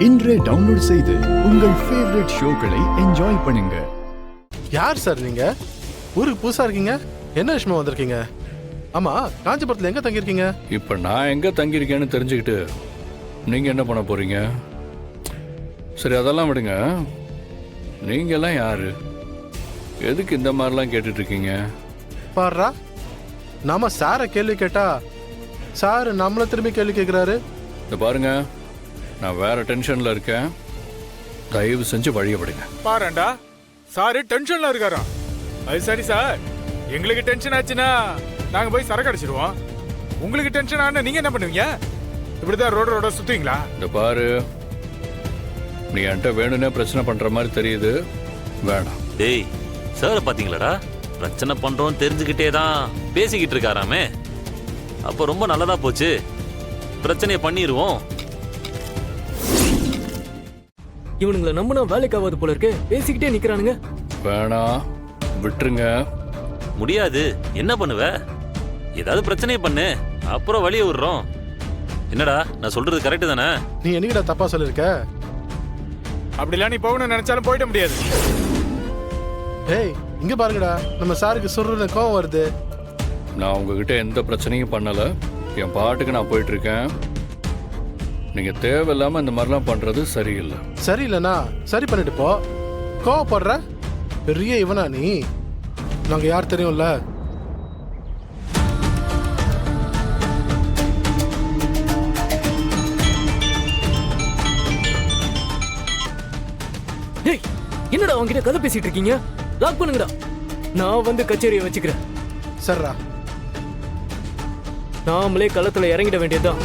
இன்றே டவுன்லோட் செய்து உங்கள் ஃபேவரட் ஷோக்களை என்ஜாய் பண்ணுங்க. யார் சார் நீங்க? ஊருக்கு புதுசா இருக்கீங்க, என்ன விஷயமா வந்திருக்கீங்க? ஆமா, காஞ்சிபுரத்துல எங்க தங்கியிருக்கீங்க? இப்ப நான் எங்க தங்கியிருக்கேன்னு தெரிஞ்சுக்கிட்டு நீங்க என்ன பண்ண போறீங்க? சரி, அதெல்லாம் விடுங்க. நீங்க எல்லாம் யாரு? எதுக்கு இந்த மாதிரிலாம் கேட்டுட்டு இருக்கீங்க? பாருடா, நாம சார கேள்வி கேட்டா சார் நம்மள திரும்பி கேள்வி கேட்கிறாரு. இந்த பாருங்க, நான் வேற டென்ஷன்ல இருக்கேன். தயவு செஞ்சு வழிய விடுங்க. பாருண்டா, சாரு டென்ஷன்ல இருக்காரா? அது சரி சார், எங்களுக்கு டென்ஷன் ஆச்சுன்னா நாங்க போய் சரக்கு அடிச்சிருவோம். உங்களுக்கு டென்ஷன் ஆனா நீங்க என்ன பண்ணுவீங்க? இப்படிதான் ரோட சுத்துவீங்களா? இந்த பாரு, நீ என்கிட்ட வேணும்னே பிரச்சனை பண்ற மாதிரி தெரியுது. வேணாம். டேய், சார் பாத்தீங்களாடா, பிரச்சனை பண்றோம் தெரிஞ்சுக்கிட்டே தான் பேசிக்கிட்டு இருக்காராமே. அப்ப ரொம்ப நல்லதா போச்சு, பிரச்சனையை பண்ணிடுவோம். இவனுங்களை நம்பினா வேலைக்கு ஆகாது போல இருக்கு, பேசிக்கிட்டே நிக்கிறானுங்க. வேணாம், விட்டுருங்க. முடியாது. என்ன பண்ணுவ? ஏதாவது பிரச்சனையை பண்ணு, அப்புறம் வழிய விடுறோம். என்னடா, நான் சொல்றது கரெக்ட் தானே? நீ என்னடா தப்பா சொல்லிருக்க? அப்படிலாம் நீ போகணும்னு நினைச்சாலும் போயிட முடியாது. ஏய், இங்க பாருங்கடா, நம்ம சாருக்கு சொல்ற கோவம் வருது. நான் உங்ககிட்ட எந்த பிரச்சனையும் பண்ணல. என் பாட்டுக்கு நான் போயிட்டு இருக்கேன். நீங்க தேவையில்லாம இந்த மாதிரிலாம் பண்றது சரியில்லை. சரியில்லைனா சரி பண்ணிட்டு போ. கோவப்படுற பெரிய இவனா நீ? நாங்க யார் தெரியும்ல. டேய், என்னடா அவங்கிட்ட கதை பேசிட்டு இருக்கீங்க? லாக் பண்ணுங்கடா. நான் வந்து கச்சேரியை வச்சுக்கிறேன். சர்ரா, நாமளே களத்துல இறங்கிட வேண்டியதுதான்.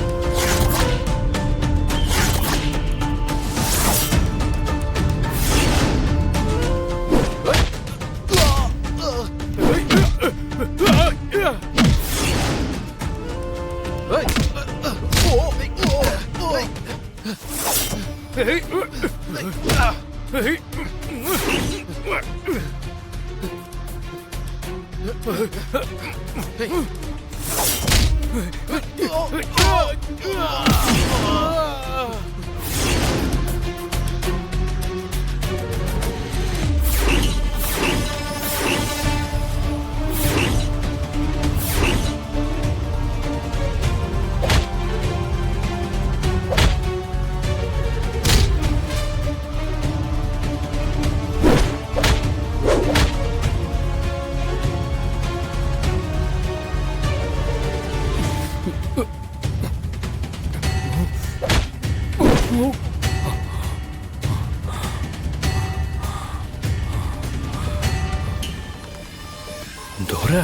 தோர,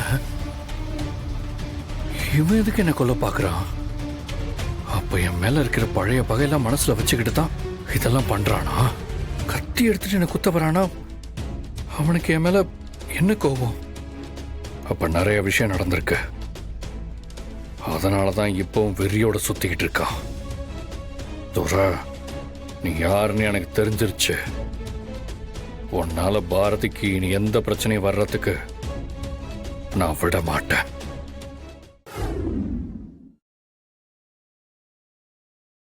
இவன் எதுக்கு என்ன கொல்ல பாக்குறான்? அப்ப என் மேல இருக்கிற பழைய பகையெல்லாம் மனசுல வச்சுக்கிட்டு தான் இதெல்லாம் பண்றானா? கத்தி எடுத்துட்டு என்ன குத்த வரானா? அவனுக்கு என் மேல என்ன கோபம்? அப்ப நிறைய விஷயம் நடந்திருக்கு. அதனாலதான் இப்பவும் வெறியோட சுத்திக்கிட்டு இருக்கான். தோர, நீ யாருன்னு எனக்கு தெரிஞ்சிருச்சு. உன்னால பாரதிக்கு இனி எந்த பிரச்சனையும் வர்றதுக்கு நான் விட மாட்டேன்.